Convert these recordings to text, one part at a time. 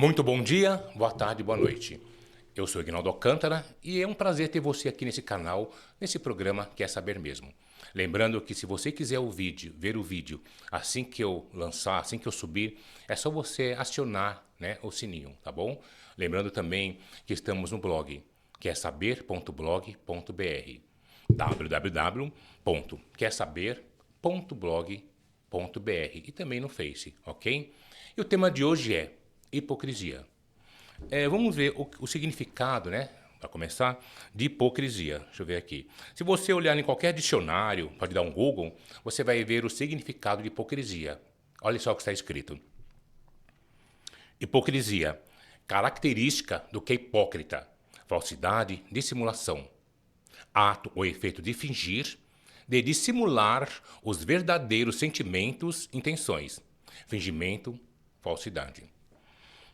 Muito bom dia, boa tarde, boa noite. Eu sou Ignaldo Alcântara e é um prazer ter você aqui nesse canal, nesse programa Quer Saber Mesmo. Lembrando que se você quiser ver o vídeo assim que eu lançar, assim que eu subir, é só você acionar, né, o sininho, tá bom? Lembrando também que estamos no blog quersaber.blog.br www.quersaber.blog.br e também no Face, ok? E o tema de hoje é hipocrisia. Vamos ver o significado, né? Para começar, de hipocrisia. Deixa eu ver aqui. Se você olhar em qualquer dicionário, pode dar um Google, você vai ver o significado de hipocrisia. Olha só o que está escrito. Hipocrisia, característica do que é hipócrita, falsidade, dissimulação, ato ou efeito de fingir, de dissimular os verdadeiros sentimentos, intenções, fingimento, falsidade.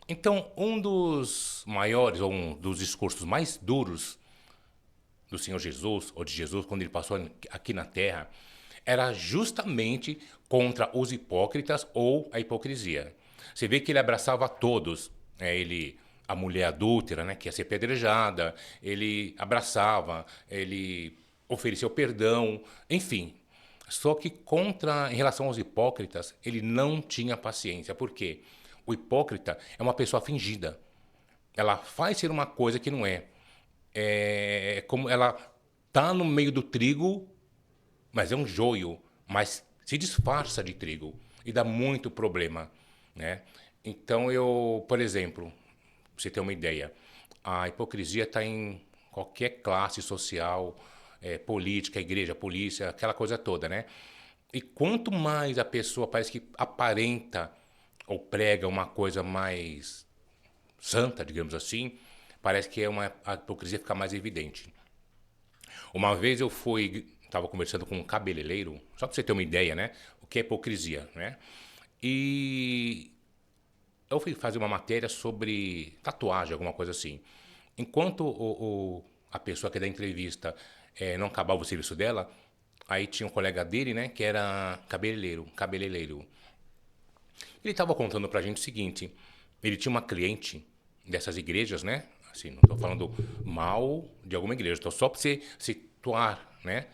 Então, um dos maiores, ou um dos discursos mais duros do Senhor Jesus, ou de Jesus, quando ele passou aqui na Terra, era justamente contra os hipócritas ou a hipocrisia. Você vê que ele abraçava todos, a mulher adúltera, né, que ia ser apedrejada, ele abraçava, ele ofereceu perdão, enfim. Só que em relação aos hipócritas, ele não tinha paciência. Por quê? O hipócrita é uma pessoa fingida. Ela faz ser uma coisa que não é. É como ela tá no meio do trigo, mas é um joio, mas se disfarça de trigo e dá muito problema, né? Então por exemplo, pra você ter uma ideia, a hipocrisia está em qualquer classe social, política, igreja, polícia, aquela coisa toda, né? E quanto mais a pessoa parece que aparenta ou prega uma coisa mais santa, digamos assim, parece que a hipocrisia fica mais evidente. Uma vez estava conversando com um cabeleireiro, só para você ter uma ideia, né? O que é hipocrisia, né? E eu fui fazer uma matéria sobre tatuagem, alguma coisa assim. Enquanto a pessoa que dá entrevista não acabava o serviço dela, aí tinha um colega dele, né, que era cabeleireiro. Ele estava contando pra gente o seguinte, ele tinha uma cliente dessas igrejas, né? Assim, não estou falando mal de alguma igreja, estou só para você situar, né?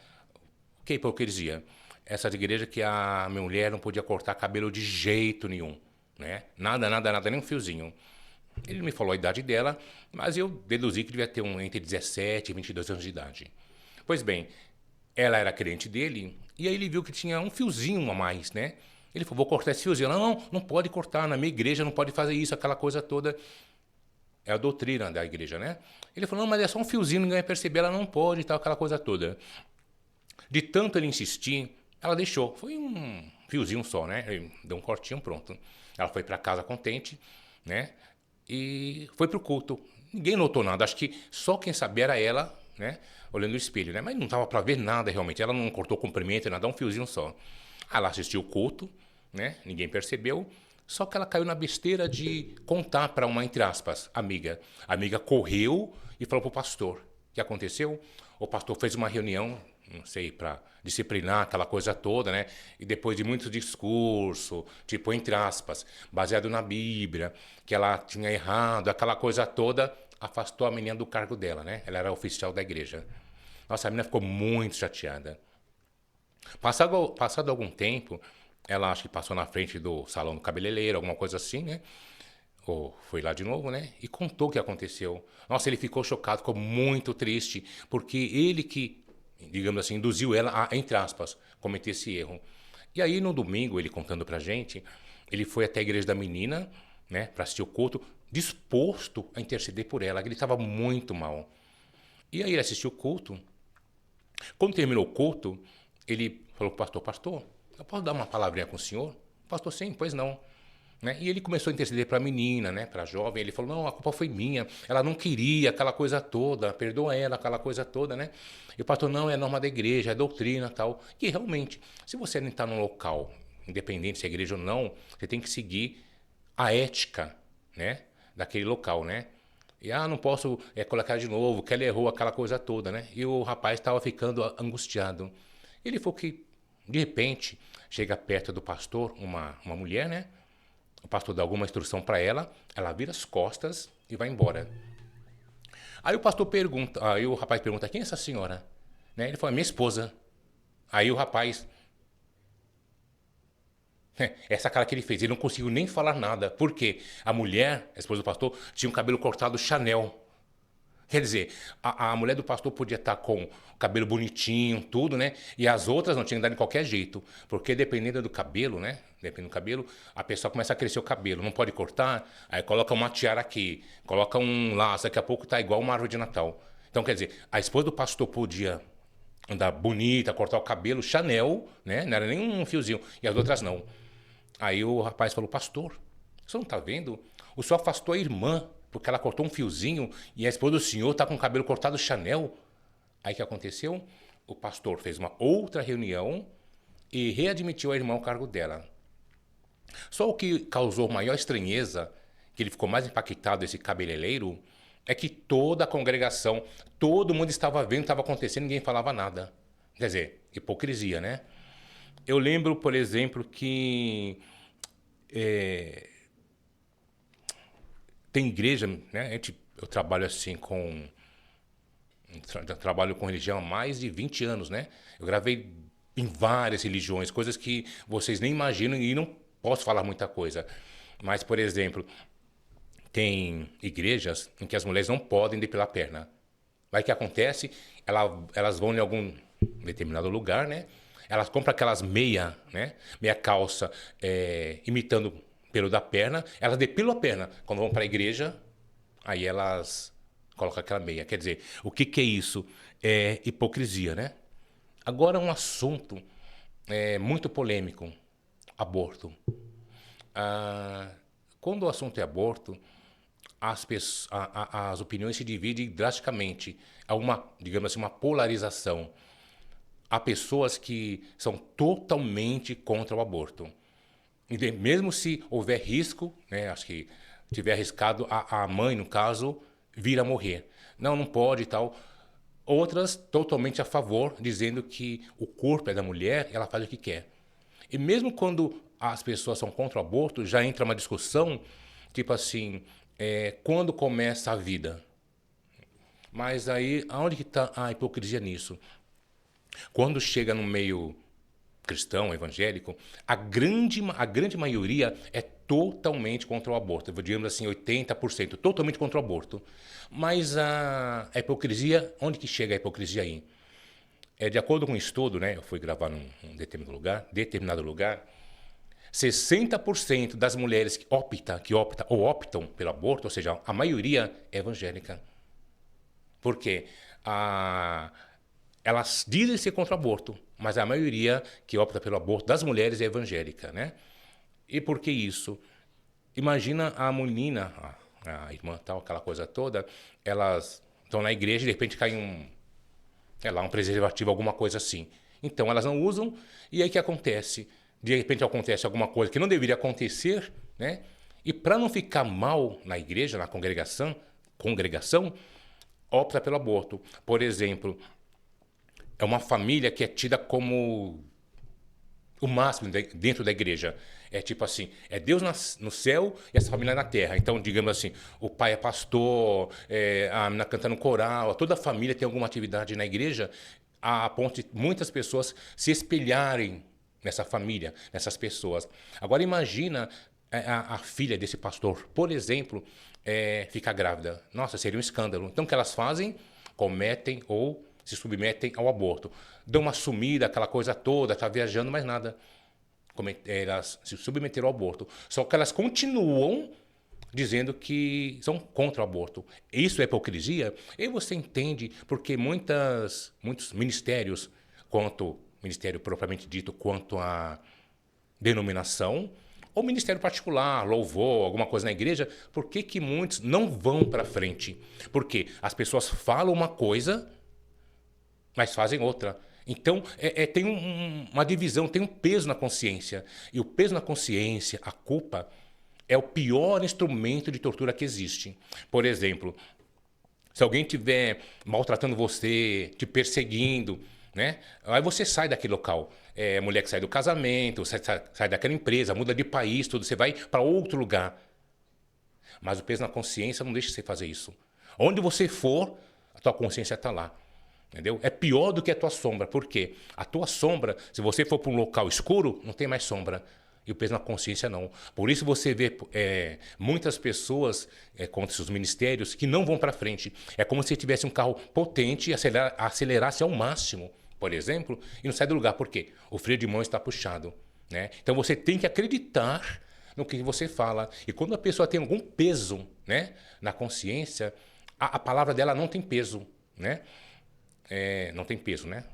O que é hipocrisia? Essas igrejas que a minha mulher não podia cortar cabelo de jeito nenhum, né? Nada, nada, nada, nem um fiozinho. Ele me falou a idade dela, mas eu deduzi que devia ter entre 17 e 22 anos de idade. Pois bem, ela era crente dele, e aí ele viu que tinha um fiozinho a mais, né? Ele falou, vou cortar esse fiozinho. Ela, não, não pode cortar, na minha igreja não pode fazer isso, aquela coisa toda. É a doutrina da igreja, né? Ele falou, não, mas é só um fiozinho, ninguém vai perceber, ela não pode e tal, aquela coisa toda. De tanto ele insistir, ela deixou. Foi um fiozinho só, né? Ele deu um cortinho, pronto. Ela foi para casa contente, né? E foi pro culto. Ninguém notou nada, acho que só quem sabia era ela, né? Olhando no espelho, né? Mas não tava para ver nada realmente. Ela não cortou comprimento, nada, um fiozinho só. Ela assistiu o culto, né? Ninguém percebeu. Só que ela caiu na besteira de contar para uma, entre aspas, amiga. A amiga correu e falou pro pastor. O que aconteceu? O pastor fez uma reunião, não sei, para disciplinar aquela coisa toda, né? E depois de muito discurso, tipo, entre aspas, baseado na Bíblia, que ela tinha errado, aquela coisa toda, afastou a menina do cargo dela, né? Ela era oficial da igreja. Nossa, a menina ficou muito chateada. Passado algum tempo, ela acho que passou na frente do salão do cabeleireiro, alguma coisa assim, né? Ou foi lá de novo, né? E contou o que aconteceu. Nossa, ele ficou chocado, ficou muito triste, porque ele que, digamos assim, induziu ela a, entre aspas, cometer esse erro. E aí no domingo, ele contando pra gente, ele foi até a igreja da menina, né, pra assistir o culto, disposto a interceder por ela. Ele estava muito mal. E aí ele assistiu o culto. Quando terminou o culto, ele falou pro pastor, pastor, eu posso dar uma palavrinha com o senhor? Pastor, sim, pois não. Né? E ele começou a interceder para a menina, né, para a jovem. Ele falou, não, a culpa foi minha. Ela não queria aquela coisa toda, perdoa ela, aquela coisa toda, né? E o pastor, não, é norma da igreja, é doutrina tal. E realmente, se você não está num local, independente se é igreja ou não, você tem que seguir a ética, né, daquele local, né? E, não posso colocar de novo, que ela errou aquela coisa toda, né? E o rapaz estava ficando angustiado. Ele falou que, de repente, chega perto do pastor uma mulher, né? o pastor dá alguma instrução para ela, ela vira as costas e vai embora. Aí o pastor pergunta, aí o rapaz pergunta, quem é essa senhora? Né? Ele fala, minha esposa. Aí o rapaz, essa cara que ele fez, ele não conseguiu nem falar nada. Por quê? A mulher, a esposa do pastor, tinha um cabelo cortado Chanel. Quer dizer, a mulher do pastor podia estar com o cabelo bonitinho, tudo, né? E as outras não tinham que dar de qualquer jeito. Porque dependendo do cabelo, né? Dependendo do cabelo, a pessoa começa a crescer o cabelo. Não pode cortar, aí coloca uma tiara aqui, coloca um laço, daqui a pouco tá igual uma árvore de Natal. Então, quer dizer, a esposa do pastor podia andar bonita, cortar o cabelo, Chanel, né? Não era nem um fiozinho. E as outras não. Aí o rapaz falou, pastor, você não está vendo? O senhor afastou a irmã, porque ela cortou um fiozinho e a esposa do senhor está com o cabelo cortado Chanel. Aí o que aconteceu? O pastor fez uma outra reunião e readmitiu a irmã ao cargo dela. Só o que causou maior estranheza, que ele ficou mais impactado, esse cabeleireiro, é que toda a congregação, todo mundo estava vendo o que estava acontecendo, ninguém falava nada. Quer dizer, hipocrisia, né? Eu lembro, por exemplo, que tem igreja, né? Eu trabalho assim com. Trabalho com religião há mais de 20 anos, né? Eu gravei em várias religiões, coisas que vocês nem imaginam e não posso falar muita coisa. Mas, por exemplo, tem igrejas em que as mulheres não podem depilar a perna. Aí o que acontece? Elas vão em algum determinado lugar, né? Elas compram aquelas meia, né? Meia calça, imitando o pelo da perna. Elas depilam a perna. Quando vão para a igreja, aí elas colocam aquela meia. Quer dizer, o que que é isso? É hipocrisia, né? Agora um assunto muito polêmico. Aborto. Ah, quando o assunto é aborto, as opiniões se dividem drasticamente. Há uma, digamos assim, uma polarização. Há pessoas que são totalmente contra o aborto. E mesmo se houver risco, né, acho que tiver arriscado, a mãe, no caso, vir a morrer. Não, não pode e tal. Outras totalmente a favor, dizendo que o corpo é da mulher, ela faz o que quer. E mesmo quando as pessoas são contra o aborto, já entra uma discussão, tipo assim, quando começa a vida? Mas aí, aonde que está a hipocrisia nisso? Quando chega no meio cristão, evangélico, a grande maioria é totalmente contra o aborto. Eu vou digamos assim, 80%, totalmente contra o aborto. Mas a hipocrisia, onde que chega a hipocrisia aí? De acordo com um estudo, né, eu fui gravar num determinado lugar, 60% das mulheres que optam pelo aborto, ou seja, a maioria é evangélica. Por quê? Elas dizem ser contra o aborto, mas a maioria que opta pelo aborto das mulheres é evangélica, né? E por que isso? Imagina a menina, a irmã tal, aquela coisa toda, elas estão na igreja e de repente cai um preservativo, alguma coisa assim. Então elas não usam e aí o que acontece? De repente acontece alguma coisa que não deveria acontecer, né? E para não ficar mal na igreja, na congregação, opta pelo aborto. Por exemplo, é uma família que é tida como o máximo dentro da igreja. É tipo assim, é Deus no céu e essa família na terra. Então, digamos assim, o pai é pastor, a menina canta no coral, toda a família tem alguma atividade na igreja, a ponto de muitas pessoas se espelharem nessa família, nessas pessoas. Agora imagina a filha desse pastor, por exemplo, ficar grávida. Nossa, seria um escândalo. Então o que elas fazem? Cometem ou se submetem ao aborto. Dão uma sumida, aquela coisa toda, tá viajando, mas nada. Elas se submeteram ao aborto. Só que elas continuam dizendo que são contra o aborto. Isso é hipocrisia? E você entende porque muitos ministérios, quanto ministério propriamente dito, quanto a denominação, ou ministério particular, louvor, alguma coisa na igreja, por que que muitos não vão para frente? Porque as pessoas falam uma coisa, mas fazem outra. Então, tem uma divisão, tem um peso na consciência. E o peso na consciência, a culpa, é o pior instrumento de tortura que existe. Por exemplo, se alguém estiver maltratando você, te perseguindo, né? Aí você sai daquele local. É, mulher que sai do casamento, sai daquela empresa, muda de país, tudo, você vai para outro lugar. Mas o peso na consciência não deixa você fazer isso. Onde você for, a tua consciência está lá. Entendeu? É pior do que a tua sombra. Por quê? A tua sombra, se você for para um local escuro, não tem mais sombra. E o peso na consciência não. Por isso você vê muitas pessoas contra seus ministérios que não vão para frente. É como se tivesse um carro potente e acelerasse ao máximo, por exemplo, e não sai do lugar. Por quê? O freio de mão está puxado. Né? Então você tem que acreditar no que você fala. E quando a pessoa tem algum peso, né, na consciência, a palavra dela não tem peso. Né? Não tem peso, né?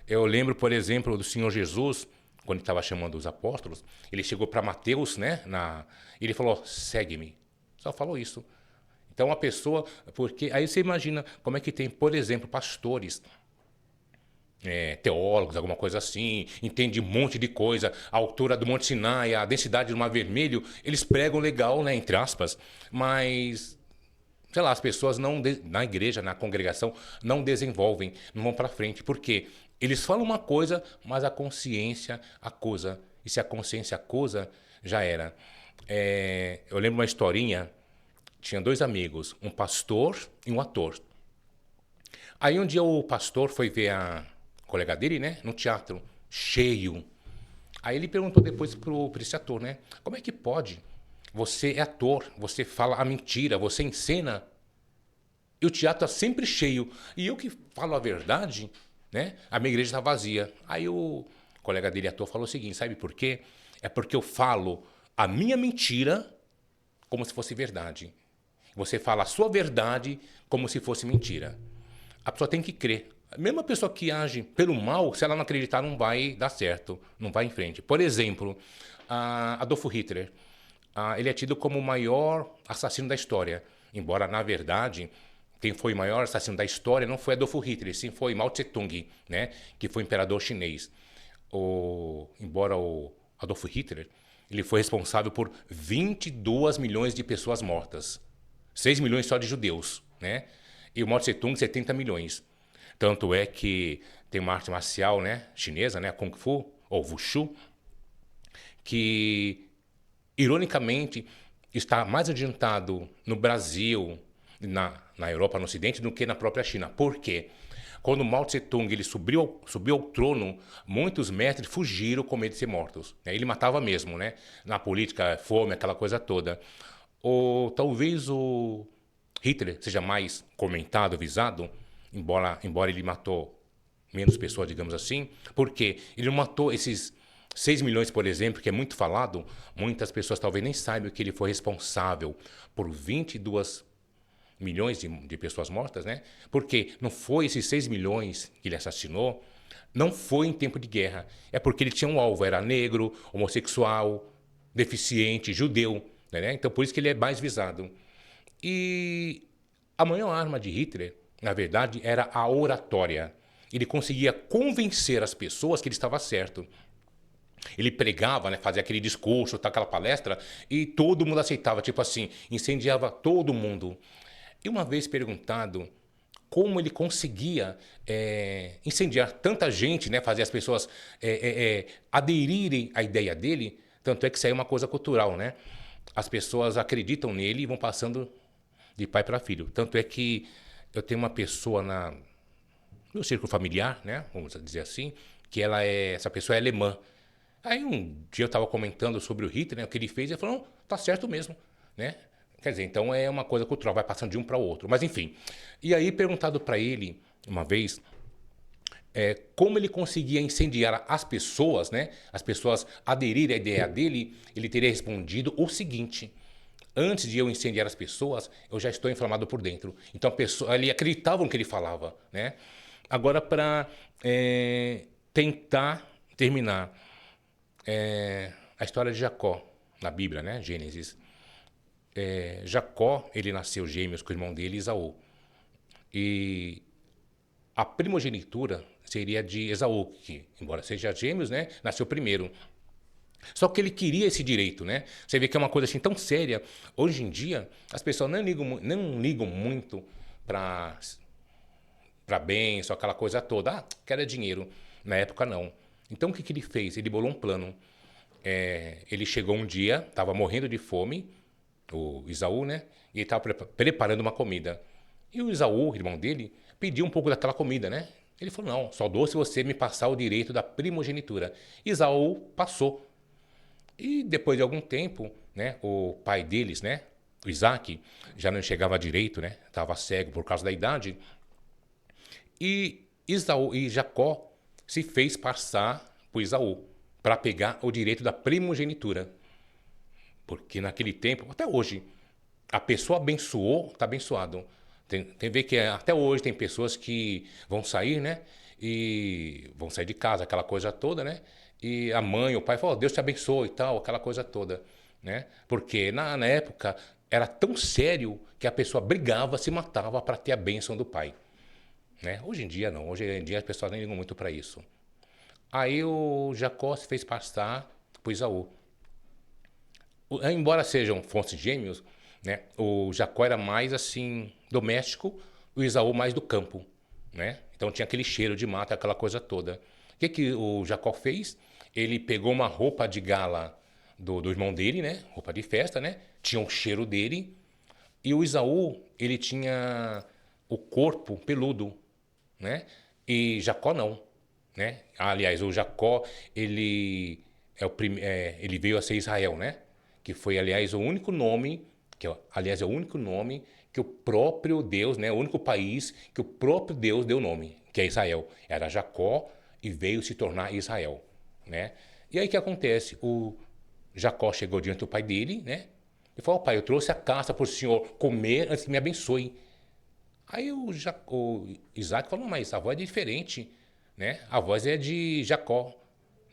Eu lembro, por exemplo, do Senhor Jesus, quando ele estava chamando os apóstolos, ele chegou para Mateus, né? Ele falou, segue-me. Só falou isso. Então a pessoa, porque aí você imagina como é que tem, por exemplo, pastores, teólogos, alguma coisa assim, entende um monte de coisa, a altura do Monte Sinai, a densidade do Mar Vermelho, eles pregam legal, né? Entre aspas, mas sei lá, as pessoas na igreja, na congregação, não desenvolvem, não vão para frente. Por quê? Eles falam uma coisa, mas a consciência acusa. E se a consciência acusa, já era. Eu lembro uma historinha, tinha dois amigos, um pastor e um ator. Aí um dia o pastor foi ver a colega dele, né, no teatro, cheio. Aí ele perguntou depois para esse ator, né, como é que pode? Você é ator, você fala a mentira, você encena e o teatro está sempre cheio. E eu que falo a verdade, né? A minha igreja está vazia. Aí o colega dele, ator, falou o seguinte, sabe por quê? É porque eu falo a minha mentira como se fosse verdade. Você fala a sua verdade como se fosse mentira. A pessoa tem que crer. A mesma pessoa que age pelo mal, se ela não acreditar, não vai dar certo, não vai em frente. Por exemplo, Adolfo Hitler. Ele é tido como o maior assassino da história. Embora, na verdade, quem foi o maior assassino da história não foi Adolfo Hitler, sim foi Mao Tse-tung, né, que foi o imperador chinês. Embora o Adolfo Hitler, ele foi responsável por 22 milhões de pessoas mortas. 6 milhões só de judeus, né? E o Mao Tse-tung, 70 milhões. Tanto é que tem uma arte marcial, né, chinesa, né, Kung Fu, ou Wushu, que, ironicamente, está mais adiantado no Brasil, na Europa, no Ocidente, do que na própria China. Por quê? Quando Mao Tse-tung ele subiu ao trono, muitos mestres fugiram com medo de ser mortos. Ele matava mesmo, né? Na política, fome, aquela coisa toda. Ou talvez o Hitler seja mais comentado, visado, embora ele matou menos pessoas, digamos assim. Por quê? Ele não matou esses 6 milhões, por exemplo, que é muito falado. Muitas pessoas talvez nem saibam que ele foi responsável por 22 milhões de pessoas mortas, né? Porque não foi esses 6 milhões que ele assassinou, não foi em tempo de guerra. É porque ele tinha um alvo, era negro, homossexual, deficiente, judeu, né? Então por isso que ele é mais visado. E a maior arma de Hitler, na verdade, era a oratória. Ele conseguia convencer as pessoas que ele estava certo. Ele pregava, né, fazia aquele discurso, aquela palestra, e todo mundo aceitava, tipo assim, incendiava todo mundo. E uma vez perguntado como ele conseguia incendiar tanta gente, né, fazer as pessoas aderirem à ideia dele, tanto é que isso aí é uma coisa cultural, né? As pessoas acreditam nele e vão passando de pai para filho. Tanto é que eu tenho uma pessoa no meu círculo familiar, né, vamos dizer assim, que essa pessoa é alemã. Aí um dia eu estava comentando sobre o Hitler, né, o que ele fez, e ele falou, não, tá certo mesmo, né? Quer dizer, então é uma coisa cultural, vai passando de um para o outro. Mas enfim, e aí perguntado para ele, uma vez, como ele conseguia incendiar as pessoas, né? As pessoas aderirem à ideia dele, ele teria respondido o seguinte, antes de eu incendiar as pessoas, eu já estou inflamado por dentro. Então ele acreditava no que ele falava, né? Agora, para tentar terminar a história de Jacó, na Bíblia, né? Gênesis. Jacó, ele nasceu gêmeos com o irmão dele, Esaú. E a primogenitura seria de Esaú, que, embora seja gêmeos, né, nasceu primeiro. Só que ele queria esse direito, né? Você vê que é uma coisa assim tão séria. Hoje em dia, as pessoas não ligam muito para para bênção, aquela coisa toda. Ah, quero dinheiro. Na época, não. Então, o que ele fez? Ele bolou um plano. Ele chegou um dia, estava morrendo de fome, o Isaú, né? E ele estava preparando uma comida. E o Isaú, irmão dele, pediu um pouco daquela comida, né? Ele falou, não, só dou se você me passar o direito da primogenitura. Isaú passou. E depois de algum tempo, né, o pai deles, né, o Isaac, já não enxergava direito, né? Estava cego por causa da idade. E Isaú e Jacó se fez passar por Isaú para pegar o direito da primogenitura. Porque naquele tempo, até hoje, a pessoa abençoou, está abençoado. Tem ver que até hoje tem pessoas que vão sair, né? E vão sair de casa, aquela coisa toda, né? E a mãe, o pai falam, oh, Deus te abençoe e tal, aquela coisa toda, né? Porque na época era tão sério que a pessoa brigava, se matava para ter a bênção do pai, né? Hoje em dia não, hoje em dia as pessoas nem ligam muito para isso. Aí o Jacó se fez passar por Isaú. Embora sejam fontes gêmeos, né, o Jacó era mais assim doméstico, o Isaú mais do campo, né? Então tinha aquele cheiro de mata, aquela coisa toda. O que o Jacó fez? Ele pegou uma roupa de gala do irmão dele, né? Roupa de festa, né? Tinha o cheiro dele. E o Isaú, ele tinha o corpo peludo, né? E Jacó não, né? Aliás, o Jacó, ele veio a ser Israel, né? Que foi, aliás, o único nome, aliás, é o único nome que o próprio Deus, né? O único país que o próprio Deus deu nome, que é Israel. Era Jacó e veio se tornar Israel, né? E aí o que acontece? O Jacó chegou diante do pai dele, né? E falou, pai, eu trouxe a caça para o senhor comer antes que me abençoe. Aí o Isaac falou, mas a voz é diferente, né? A voz é de Jacó,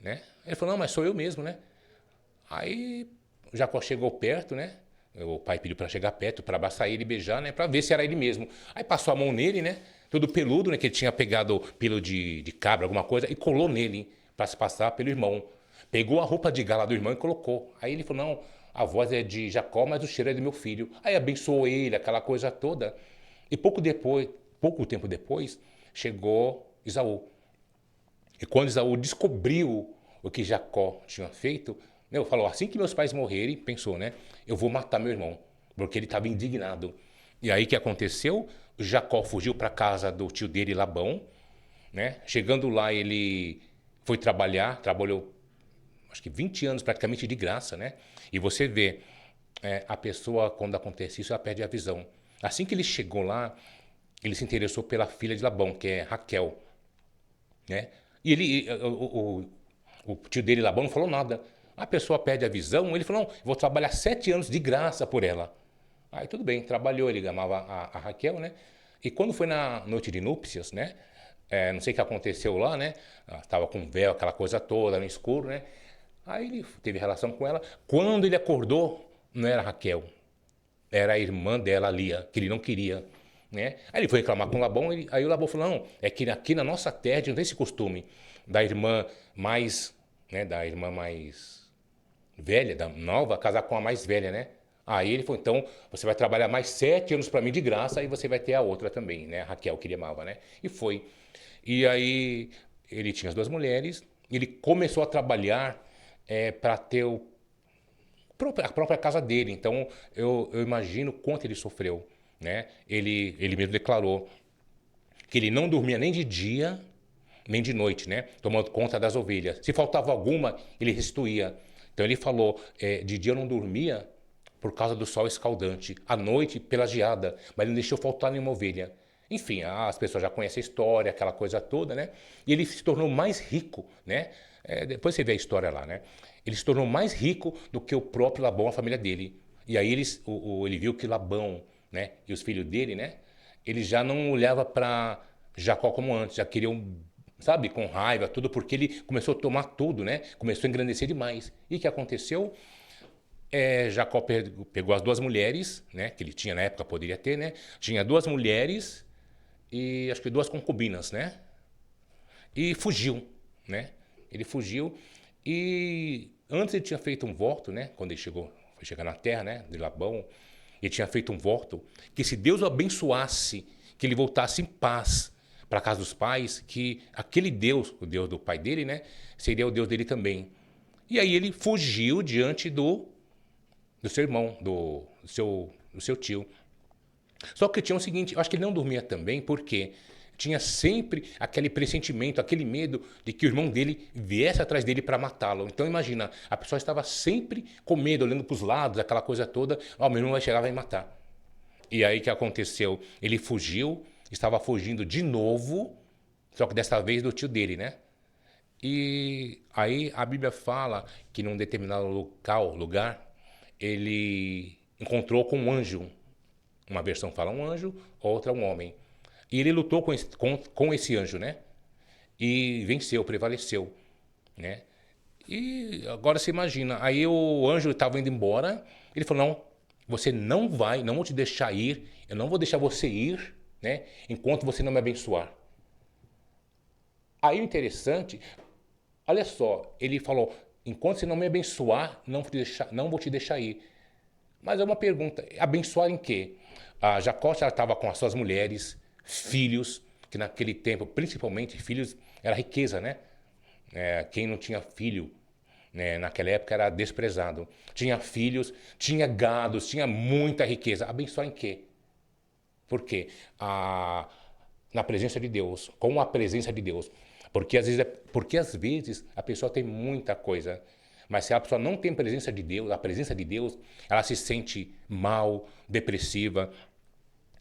né? Ele falou, não, mas sou eu mesmo, né? Aí Jacó chegou perto, né? O pai pediu para chegar perto, para abraçar ele e beijar, né? Para ver se era ele mesmo. Aí passou a mão nele, né? Todo peludo, né? Que ele tinha pegado pelo de cabra, alguma coisa, e colou nele para se passar pelo irmão. Pegou a roupa de gala do irmão e colocou. Aí ele falou, não, a voz é de Jacó, mas o cheiro é do meu filho. Aí abençoou ele, aquela coisa toda. E pouco tempo depois, chegou Isaú. E quando Isaú descobriu o que Jacó tinha feito, né, falou, assim que meus pais morrerem, pensou, né? Eu vou matar meu irmão, porque ele estava indignado. E aí o que aconteceu? Jacó fugiu para a casa do tio dele, Labão, né? Chegando lá, ele foi trabalhar, trabalhou acho que 20 anos praticamente de graça, né? E você vê, a pessoa, quando acontece isso, ela perde a visão. Assim que ele chegou lá, ele se interessou pela filha de Labão, que é Raquel, né? E o tio dele, Labão, não falou nada. A pessoa perde a visão, ele falou, não, eu vou trabalhar 7 anos de graça por ela. Aí tudo bem, trabalhou, ele amava a Raquel, né? E quando foi na noite de núpcias, né? Não sei o que aconteceu lá, né? Estava com véu, aquela coisa toda, no escuro, né? Aí ele teve relação com ela. Quando ele acordou, não era Raquel, era a irmã dela, Lia, que ele não queria, né? Aí ele foi reclamar com o Labão, aí o Labão falou, não, é que aqui na nossa terra a gente não tem esse costume da irmã mais, né, da irmã mais velha, da nova, casar com a mais velha, né? Aí ele falou, então você vai trabalhar mais 7 anos para mim de graça e você vai ter a outra também, né? A Raquel, que ele amava, né? E foi. E aí ele tinha as duas mulheres, ele começou a trabalhar para ter a própria casa dele. Então eu imagino quanto ele sofreu, né? Ele mesmo declarou que ele não dormia nem de dia nem de noite, né? Tomando conta das ovelhas. Se faltava alguma, ele restituía. Então ele falou, de dia eu não dormia por causa do sol escaldante, à noite pela geada, mas não deixou faltar nenhuma ovelha. Enfim, as pessoas já conhecem a história, aquela coisa toda, né? E ele se tornou mais rico, né? Depois você vê a história lá, né? Ele se tornou mais rico do que o próprio Labão, a família dele. E aí ele viu que Labão, né? E os filhos dele, né? Ele já não olhava para Jacó como antes, já queriam, sabe, com raiva, tudo, porque ele começou a tomar tudo, né? Começou a engrandecer demais. E o que aconteceu? Jacó pegou as duas mulheres, né? Que ele tinha na época, poderia ter, né? Tinha duas mulheres e acho que duas concubinas, né? E fugiu, né? Ele fugiu e antes ele tinha feito um voto, né? Quando ele foi chegar na terra, né? De Labão, ele tinha feito um voto que se Deus o abençoasse, que ele voltasse em paz para a casa dos pais, que aquele Deus, o Deus do pai dele, né, seria o Deus dele também. E aí ele fugiu diante do seu irmão, do seu tio. Só que tinha o seguinte, eu acho que ele não dormia também, porque tinha sempre aquele pressentimento, aquele medo de que o irmão dele viesse atrás dele para matá-lo. Então imagina, a pessoa estava sempre com medo, olhando para os lados, aquela coisa toda, ó, meu irmão vai chegar e vai me matar. E aí o que aconteceu? Ele fugiu, estava fugindo de novo, só que dessa vez do tio dele, né? E aí a Bíblia fala que num determinado lugar, ele encontrou com um anjo. Uma versão fala um anjo, outra um homem. E ele lutou com esse anjo, né? E venceu, prevaleceu, né? E agora você imagina, aí o anjo estava indo embora, ele falou, não, você não vai, não vou te deixar ir, eu não vou deixar você ir, né? Enquanto você não me abençoar. Aí o interessante, olha só, ele falou, enquanto você não me abençoar, não vou te deixar ir. Mas é uma pergunta, abençoar em quê? A Jacó já estava com as suas mulheres, filhos, que naquele tempo, principalmente filhos, era riqueza, né? Quem não tinha filho, né, naquela época era desprezado. Tinha filhos, tinha gados, tinha muita riqueza. Abençoar em quê? Por quê? Na presença de Deus, com a presença de Deus. Porque às vezes a pessoa tem muita coisa, mas se a pessoa não tem presença de Deus, a presença de Deus, ela se sente mal, depressiva.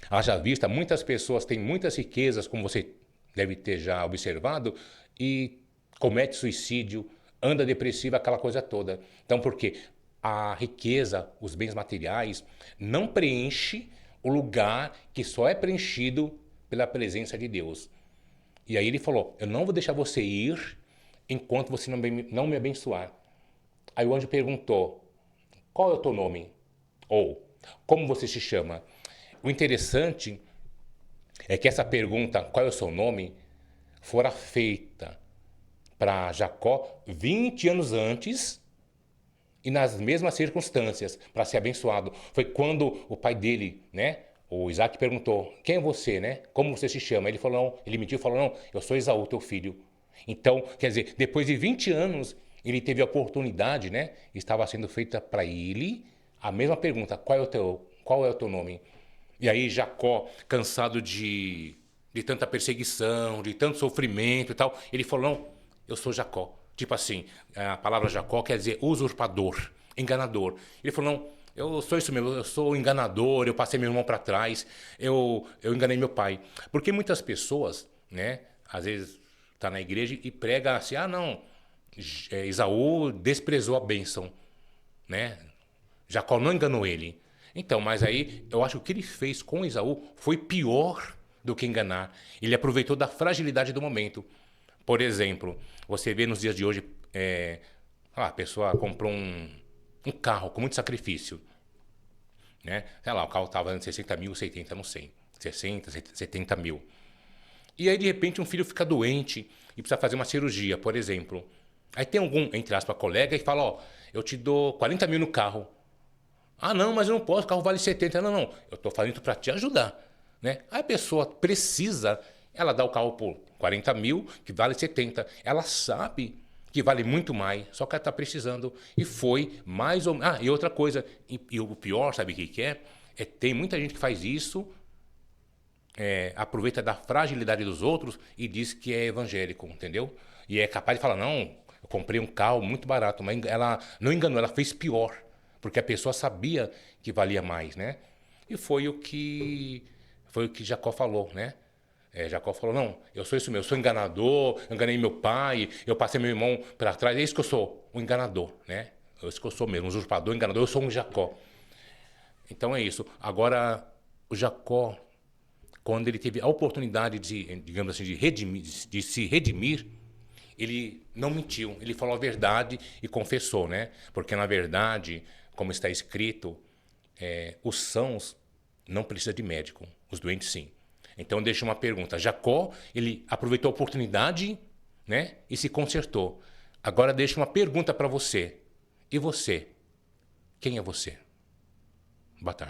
Haja vista, muitas pessoas têm muitas riquezas, como você deve ter já observado, e comete suicídio, anda depressiva, aquela coisa toda. Então, por quê? A riqueza, os bens materiais, não preenche o lugar que só é preenchido pela presença de Deus. E aí ele falou, eu não vou deixar você ir enquanto você não me abençoar. Aí o anjo perguntou, qual é o teu nome? Ou, como você se chama? O interessante é que essa pergunta, qual é o seu nome, fora feita para Jacó 20 anos antes e nas mesmas circunstâncias, para ser abençoado. Foi quando o pai dele, né, o Isaac, perguntou, quem é você, né? Como você se chama? Ele falou, não, ele mentiu e falou, não, eu sou Esaú, teu filho. Então, quer dizer, depois de 20 anos, ele teve a oportunidade, né? Estava sendo feita para ele a mesma pergunta, qual é o teu nome? E aí Jacó, cansado de tanta perseguição, de tanto sofrimento e tal, ele falou, não, eu sou Jacó. Tipo assim, a palavra Jacó quer dizer usurpador, enganador. Ele falou, não, eu sou isso mesmo, eu sou enganador, eu passei meu irmão para trás, eu enganei meu pai. Porque muitas pessoas, né, às vezes está na igreja e prega assim, ah não, Esaú desprezou a bênção, né? Jacó não enganou ele. Então, mas aí eu acho que o que ele fez com Esaú foi pior do que enganar. Ele aproveitou da fragilidade do momento. Por exemplo, você vê nos dias de hoje, a pessoa comprou um carro com muito sacrifício, né? Sei lá, o carro estava valendo 60 mil, 70, não sei. 60, 70 mil. E aí, de repente, um filho fica doente e precisa fazer uma cirurgia, por exemplo. Aí tem algum, entre aspas, colega e fala, ó, eu te dou 40 mil no carro. Ah, não, mas eu não posso, o carro vale 70. Não, não, eu estou fazendo isso para te ajudar, né? Aí a pessoa precisa, ela dá o carro por 40 mil, que vale 70. Ela sabe que vale muito mais, só que ela está precisando. E foi mais ou menos... Ah, e outra coisa, e o pior, sabe o que é? Tem muita gente que faz isso, aproveita da fragilidade dos outros e diz que é evangélico, entendeu? E é capaz de falar, não, eu comprei um carro muito barato, mas ela não enganou, ela fez pior, porque a pessoa sabia que valia mais, né? E foi o que Jacó falou, né? Jacó falou, não, eu sou isso mesmo, eu sou enganador, eu enganei meu pai, eu passei meu irmão para trás, é isso que eu sou, um enganador, né? É isso que eu sou mesmo, um usurpador, enganador, eu sou um Jacó. Então é isso. Agora, o Jacó, quando ele teve a oportunidade de, digamos assim, de se redimir, ele não mentiu, ele falou a verdade e confessou, né? Porque na verdade, como está escrito, os sãos não precisam de médico, os doentes sim. Então deixa uma pergunta, Jacó, ele aproveitou a oportunidade, né? E se consertou. Agora deixa uma pergunta para você, e você? Quem é você? Boa tarde.